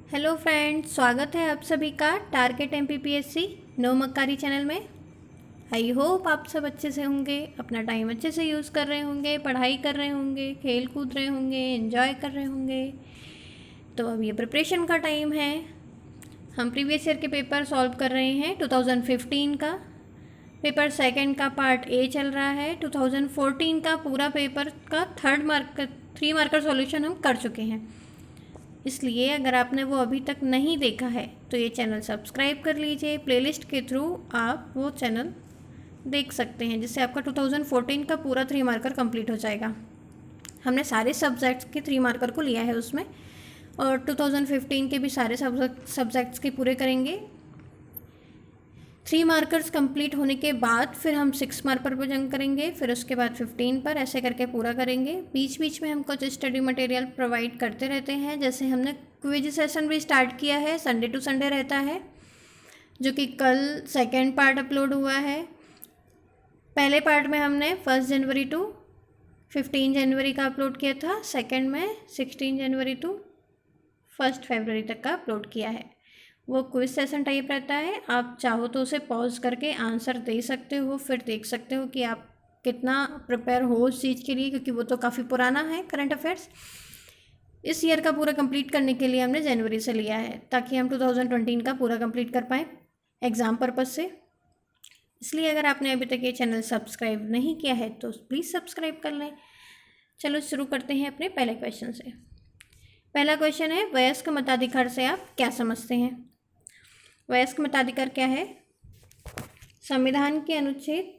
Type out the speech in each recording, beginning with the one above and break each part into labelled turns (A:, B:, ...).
A: Hello friends, स्वागत है आप सभी का टारगेट एमपीपीएससी नो मक्कारी चैनल में। आई होप आप सब अच्छे से होंगे, अपना टाइम अच्छे से यूज़ कर रहे होंगे, पढ़ाई कर रहे होंगे, खेल कूद रहे होंगे, एंजॉय कर रहे होंगे। तो अब ये प्रिपरेशन का टाइम है। हम प्रीवियस ईयर के पेपर सॉल्व कर रहे हैं। 2015 का पेपर सेकंड का पार्ट ए चल रहा है। 2014 का पूरा पेपर का 3 मार्कर सॉल्यूशन हम कर चुके हैं। इसलिए अगर आपने वो अभी तक नहीं देखा है तो ये चैनल सब्सक्राइब कर लीजिए। प्लेलिस्ट के थ्रू आप वो चैनल देख सकते हैं, जिससे आपका 2014 का पूरा 3 मार्कर कंप्लीट हो जाएगा। हमने सारे सब्जेक्ट्स के 3 मार्कर को लिया है उसमें, और 2015 के भी सारे सब्जेक्ट्स के पूरे करेंगे। 3 मार्कर्स कंप्लीट होने के बाद फिर हम 6 मार्कर पर जंग करेंगे, फिर उसके बाद 15 पर, ऐसे करके पूरा करेंगे। बीच बीच में हम कुछ स्टडी मटेरियल प्रोवाइड करते रहते हैं। जैसे हमने क्विज सेशन भी स्टार्ट किया है, संडे टू संडे रहता है, जो कि कल सेकेंड पार्ट अपलोड हुआ है। पहले पार्ट में हमने 1 जनवरी टू 15 जनवरी का अपलोड किया था, सेकेंड में 16 जनवरी टू 1 फरवरी तक का अपलोड किया है। वो क्विज सेशन टाइप रहता है। आप चाहो तो उसे पॉज करके आंसर दे सकते हो, फिर देख सकते हो कि आप कितना प्रिपेयर हो उस चीज़ के लिए, क्योंकि वो तो काफ़ी पुराना है करंट अफेयर्स। इस ईयर का पूरा कंप्लीट करने के लिए हमने जनवरी से लिया है, ताकि हम 2020 का पूरा कंप्लीट कर पाएँ एग्ज़ाम पर्पज़ से। इसलिए अगर आपने अभी तक ये चैनल सब्सक्राइब नहीं किया है तो प्लीज़ सब्सक्राइब कर लें। चलो शुरू करते हैं अपने पहले क्वेश्चन से। पहला क्वेश्चन है, वयस्क मताधिकार से आप क्या समझते हैं? वयस्क मताधिकार क्या है? संविधान के अनुच्छेद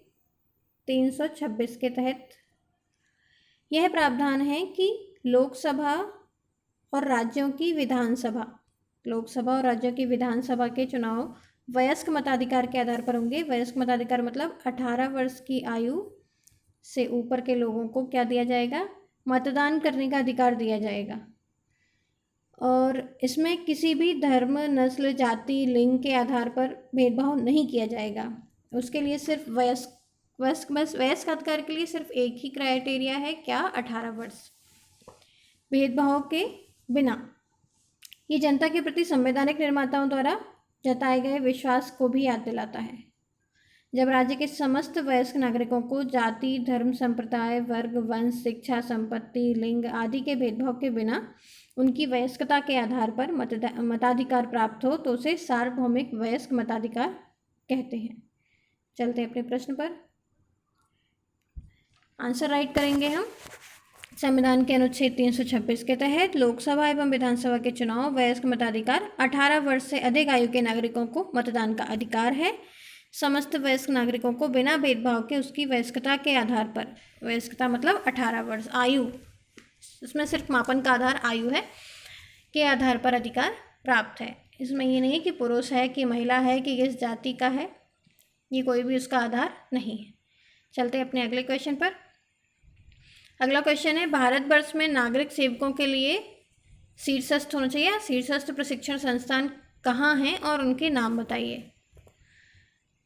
A: 326 के तहत यह प्रावधान है कि लोकसभा और राज्यों की विधानसभा के चुनाव वयस्क मताधिकार के आधार पर होंगे। वयस्क मताधिकार मतलब 18 वर्ष की आयु से ऊपर के लोगों को क्या दिया जाएगा? मतदान करने का अधिकार दिया जाएगा। और इसमें किसी भी धर्म, नस्ल, जाति, लिंग के आधार पर भेदभाव नहीं किया जाएगा। उसके लिए सिर्फ वयस्क अधिकार के लिए सिर्फ एक ही क्राइटेरिया है, क्या? 18 वर्ष, भेदभाव के बिना। ये जनता के प्रति संवैधानिक निर्माताओं द्वारा जताए गए विश्वास को भी याद दिलाता है। जब राज्य के समस्त वयस्क नागरिकों को जाति, धर्म, संप्रदाय, वर्ग, वंश, शिक्षा, संपत्ति, लिंग आदि के भेदभाव के बिना उनकी वयस्कता के आधार पर मताधिकार प्राप्त हो तो उसे सार्वभौमिक वयस्क मताधिकार कहते हैं। चलते हैं अपने प्रश्न पर। आंसर राइट करेंगे हम। संविधान के अनुच्छेद 326 के तहत लोकसभा एवं विधानसभा के चुनाव वयस्क मताधिकार 18 वर्ष से अधिक आयु के नागरिकों को मतदान का अधिकार है। समस्त वयस्क नागरिकों को बिना भेदभाव के उसकी वयस्कता के आधार पर, वयस्कता मतलब 18 वर्ष, आयु, इसमें सिर्फ मापन का आधार आयु है, के आधार पर अधिकार प्राप्त है। इसमें ये नहीं है कि पुरुष है, कि महिला है, कि किस जाति का है, ये कोई भी उसका आधार नहीं है। चलते हैं अपने अगले क्वेश्चन पर। अगला क्वेश्चन है, भारतवर्ष में नागरिक सेवकों के लिए शीर्षस्थ होना चाहिए, शीर्षस्थ प्रशिक्षण संस्थान कहाँ हैं और उनके नाम बताइए।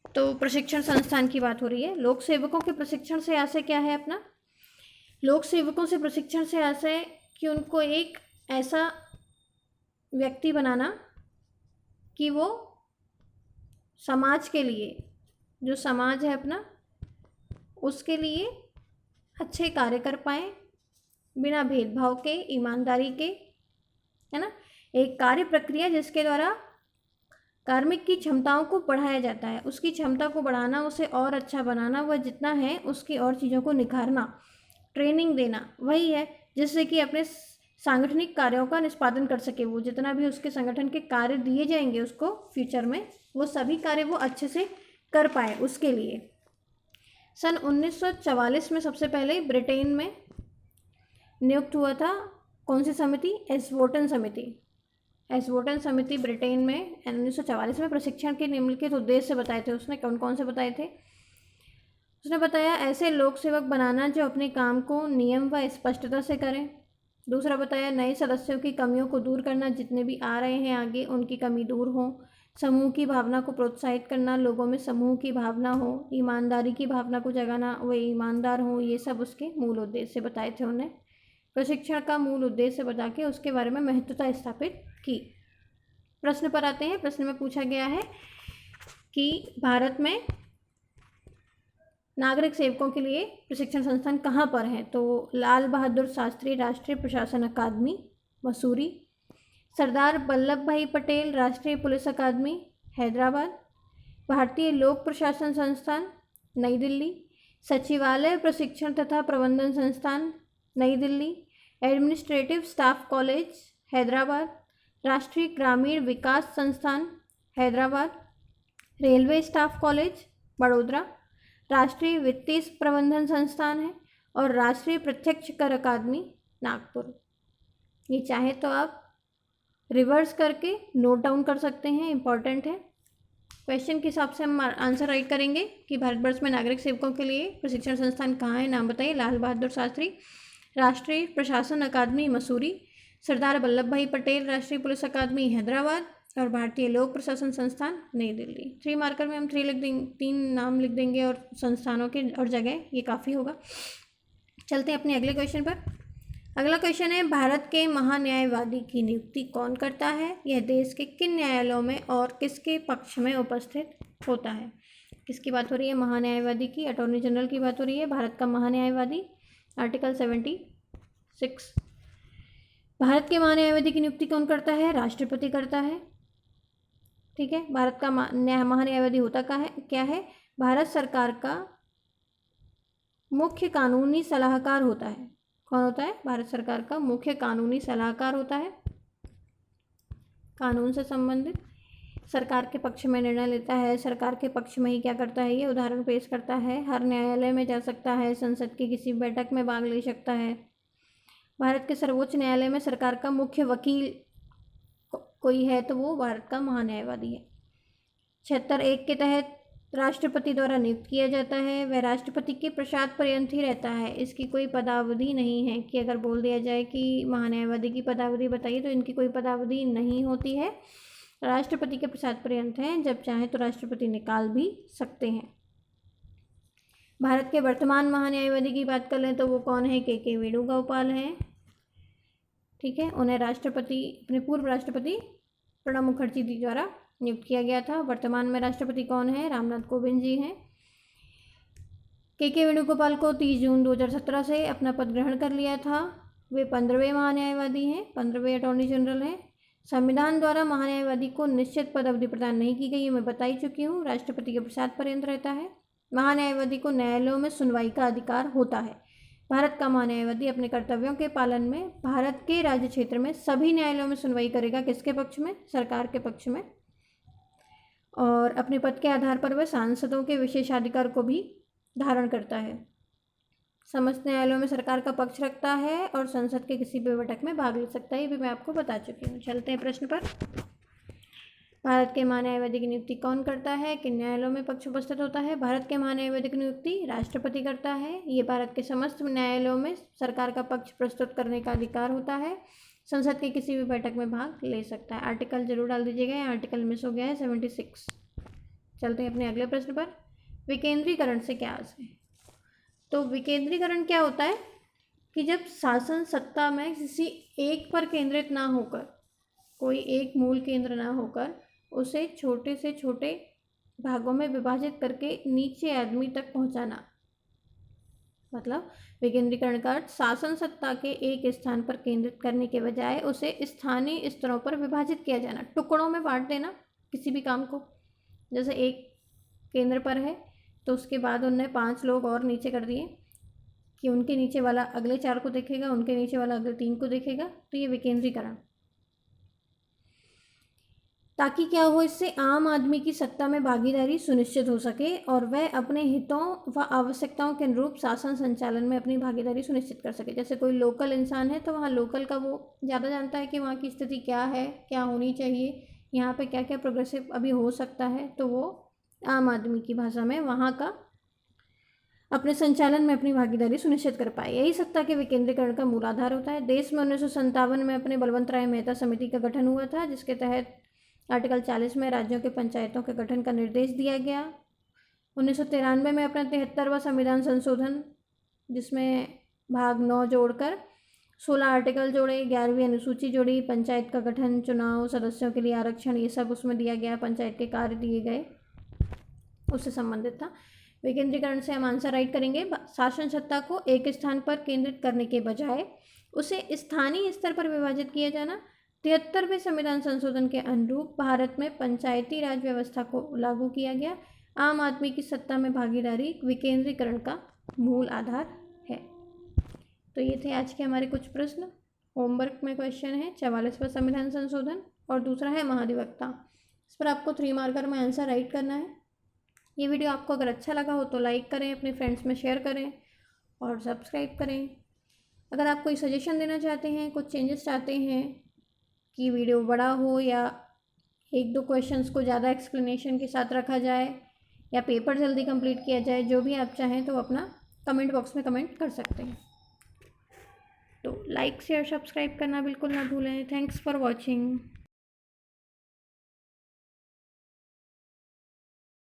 A: तो प्रशिक्षण संस्थान की बात हो रही है। लोक सेवकों के प्रशिक्षण से आशय क्या है अपना? लोक सेवकों से प्रशिक्षण से आशय कि उनको एक ऐसा व्यक्ति बनाना कि वो समाज के लिए, जो समाज है अपना, उसके लिए अच्छे कार्य कर पाएँ बिना भेदभाव के, ईमानदारी के, है ना। एक कार्य प्रक्रिया जिसके द्वारा कार्मिक की क्षमताओं को बढ़ाया जाता है, उसकी क्षमता को बढ़ाना, उसे और अच्छा बनाना, वह जितना है उसकी और चीज़ों को निखारना, ट्रेनिंग देना, वही है जिससे कि अपने सांगठनिक कार्यों का निष्पादन कर सके। वो जितना भी उसके संगठन के कार्य दिए जाएंगे उसको फ्यूचर में, वो सभी कार्य वो अच्छे से कर पाए, उसके लिए सन 1944 में सबसे पहले ब्रिटेन में नियुक्त हुआ था कौन सी समिति? एस्वोटन समिति। एस्वोटन समिति ब्रिटेन में 1944 में प्रशिक्षण के निम्नलिखित उद्देश्य बताए थे। उसने कौन कौन से बताए थे? उसने बताया, ऐसे लोक सेवक बनाना जो अपने काम को नियम व स्पष्टता से करें। दूसरा बताया, नए सदस्यों की कमियों को दूर करना, जितने भी आ रहे हैं आगे उनकी कमी दूर हो। समूह की भावना को प्रोत्साहित करना, लोगों में समूह की भावना हो। ईमानदारी की भावना को जगाना, वे ईमानदार हों। ये सब उसके मूल उद्देश्य बताए थे उन्हें। प्रशिक्षण का मूल उद्देश्य बता के उसके बारे में महत्वता स्थापित की। प्रश्न पर आते हैं। प्रश्न में पूछा गया है कि भारत में नागरिक सेवकों के लिए प्रशिक्षण संस्थान कहाँ पर है। तो लाल बहादुर शास्त्री राष्ट्रीय प्रशासन अकादमी मसूरी, सरदार वल्लभ भाई पटेल राष्ट्रीय पुलिस अकादमी हैदराबाद, भारतीय लोक प्रशासन संस्थान नई दिल्ली, सचिवालय प्रशिक्षण तथा प्रबंधन संस्थान नई Delhi, administrative staff college Hyderabad, राष्ट्रीय ग्रामीण विकास संस्थान Hyderabad, railway staff college Vadodara, राष्ट्रीय वित्तीय प्रबंधन संस्थान है और राष्ट्रीय प्रत्यक्ष कर अकादमी नागपुर। ये चाहे तो आप रिवर्स करके नोट डाउन कर सकते हैं, इम्पॉर्टेंट है। क्वेश्चन के हिसाब से हम आंसर राइट करेंगे कि भारतवर्ष में नागरिक सेवकों के लिए प्रशिक्षण संस्थान कहाँ है। नाम बताइए। लाल बहादुर शास्त्री राष्ट्रीय प्रशासन अकादमी मसूरी, सरदार वल्लभ भाई पटेल राष्ट्रीय पुलिस अकादमी हैदराबाद और भारतीय लोक प्रशासन संस्थान नई दिल्ली। 3 मार्कर में हम 3 लिख देंगे, 3 नाम लिख देंगे और संस्थानों के और जगह, ये काफ़ी होगा। चलते हैं अपने अगले क्वेश्चन पर। अगला क्वेश्चन है, भारत के महान्यायवादी की नियुक्ति कौन करता है? यह देश के किन न्यायालयों में और किसके पक्ष में उपस्थित होता है? किसकी बात हो रही है? महान्यायवादी की, अटॉर्नी जनरल की बात हो रही है। भारत का महान्यायवादी आर्टिकल 76। भारत के महान्यायवादी की नियुक्ति कौन करता है? राष्ट्रपति करता है। ठीक है। भारत का महान्यायवादी होता क्या है? भारत सरकार का मुख्य कानूनी सलाहकार होता है। कौन होता है? भारत सरकार का मुख्य कानूनी सलाहकार होता है। कानून से संबंधित सरकार के पक्ष में निर्णय लेता है, सरकार के पक्ष में ही क्या करता है, ये उदाहरण पेश करता है। हर न्यायालय में जा सकता है, संसद की किसी बैठक में भाग ले सकता है। भारत के सर्वोच्च न्यायालय में सरकार का मुख्य वकील कोई है तो वो भारत का महान्यायवादी है। 76(1) के तहत राष्ट्रपति द्वारा नियुक्त किया जाता है। वह राष्ट्रपति के प्रसाद पर्यंत ही रहता है। इसकी कोई पदावधि नहीं है कि अगर बोल दिया जाए कि महान्यायवादी की पदावधि बताइए, तो इनकी कोई पदावधि नहीं होती है। राष्ट्रपति के प्रसाद पर्यंत हैं, जब चाहे तो राष्ट्रपति निकाल भी सकते हैं। भारत के वर्तमान महान्यायवादी की बात कर लें तो वो कौन है? के वेणुगोपाल हैं। ठीक है। उन्हें राष्ट्रपति, अपने पूर्व राष्ट्रपति प्रणब मुखर्जी जी द्वारा नियुक्त किया गया था। वर्तमान में राष्ट्रपति कौन है? रामनाथ कोविंद जी हैं। के वेणुगोपाल को 30 जून 2017 से अपना पद ग्रहण कर लिया था। वे 15वें महान्यायवादी हैं, 15वें अटॉर्नी जनरल हैं। संविधान द्वारा महान्यायवादी को निश्चित पद अवधि प्रदान नहीं की गई है, मैं बता ही चुकी हूँ। राष्ट्रपति के प्रसाद पर्यंत रहता है। महान्यायवादी को न्यायालयों में सुनवाई का अधिकार होता है। भारत का महान्यायवादी अपने कर्तव्यों के पालन में भारत के राज्य क्षेत्र में सभी न्यायालयों में सुनवाई करेगा। किसके पक्ष में? सरकार के पक्ष में। और अपने पद के आधार पर वह सांसदों के विशेषाधिकार को भी धारण करता है। समस्त न्यायालयों में सरकार का पक्ष रखता है और संसद के किसी भी बैठक में भाग ले सकता है। ये भी मैं आपको बता चुकी हूँ। चलते हैं प्रश्न पर। भारत के महान्यायवादी की नियुक्ति कौन करता है? किन न्यायालयों में पक्ष उपस्थित होता है? भारत के महान्यायवादी की नियुक्ति राष्ट्रपति करता है। ये भारत के समस्त न्यायालयों में सरकार का पक्ष प्रस्तुत करने का अधिकार होता है। संसद की किसी भी बैठक में भाग ले सकता है। आर्टिकल जरूर डाल दीजिएगा, यहाँ आर्टिकल मिस हो गया है 76। चलते हैं अपने अगले प्रश्न पर। विकेंद्रीकरण से क्या अर्थ है? तो विकेंद्रीकरण क्या होता है कि जब शासन सत्ता में किसी एक पर केंद्रित ना होकर, कोई एक मूल केंद्र ना होकर, उसे छोटे से छोटे भागों में विभाजित करके नीचे आदमी तक पहुंचाना। मतलब विकेंद्रीकरण का अर्थ शासन सत्ता के एक स्थान पर केंद्रित करने के बजाय उसे स्थानीय स्तरों पर विभाजित किया जाना, टुकड़ों में बांट देना किसी भी काम को। जैसे एक केंद्र पर है तो उसके बाद उनने 5 लोग और नीचे कर दिए कि उनके नीचे वाला अगले 4 को देखेगा, उनके नीचे वाला अगले 3 को देखेगा। तो ये विकेंद्रीकरण, ताकि क्या हो, इससे आम आदमी की सत्ता में भागीदारी सुनिश्चित हो सके और वह अपने हितों व आवश्यकताओं के अनुरूप शासन संचालन में अपनी भागीदारी सुनिश्चित कर सके। जैसे कोई लोकल इंसान है तो वहाँ लोकल का वो ज़्यादा जानता है कि वहाँ की स्थिति क्या है, क्या होनी चाहिए, यहाँ पे क्या क्या प्रोग्रेसिव अभी हो सकता है, तो वो आम आदमी की भाषा में वहाँ का अपने संचालन में अपनी भागीदारी सुनिश्चित कर पाए। यही सत्ता के विकेंद्रीकरण का मूल आधार होता है। देश में 1957 में अपने बलवंतराय मेहता समिति का गठन हुआ था, जिसके तहत आर्टिकल 40 में राज्यों के पंचायतों के गठन का निर्देश दिया गया। 1993 में अपना 73वां संविधान संशोधन, जिसमें भाग 9 जोड़कर 16 आर्टिकल जोड़े, 11वीं अनुसूची जोड़ी, पंचायत का गठन, चुनाव, सदस्यों के लिए आरक्षण, ये सब उसमें दिया गया, पंचायत के कार्य दिए गए, उससे संबंधित था। विकेंद्रीकरण से हम आंसर राइट करेंगे। शासन सत्ता को एक स्थान पर केंद्रित करने के बजाय उसे स्थानीय स्तर पर विभाजित किया जाना। 73वें संविधान संशोधन के अनुरूप भारत में पंचायती राज व्यवस्था को लागू किया गया। आम आदमी की सत्ता में भागीदारी विकेंद्रीकरण का मूल आधार है। तो ये थे आज के हमारे कुछ प्रश्न। होमवर्क में क्वेश्चन है 44वां संविधान संशोधन और दूसरा है महाधिवक्ता। इस पर आपको 3 मार्कर में आंसर राइट करना है। ये वीडियो आपको अगर अच्छा लगा हो तो लाइक करें, अपने फ्रेंड्स में शेयर करें और सब्सक्राइब करें। अगर आप कोई सजेशन देना चाहते हैं, कुछ चेंजेस चाहते हैं कि वीडियो बड़ा हो या 1-2 क्वेश्चंस को ज़्यादा एक्सप्लेनेशन के साथ रखा जाए या पेपर जल्दी कंप्लीट किया जाए, जो भी आप चाहें तो अपना कमेंट बॉक्स में कमेंट कर सकते हैं। तो लाइक शेयर सब्सक्राइब करना बिल्कुल ना भूलें। Thanks for watching.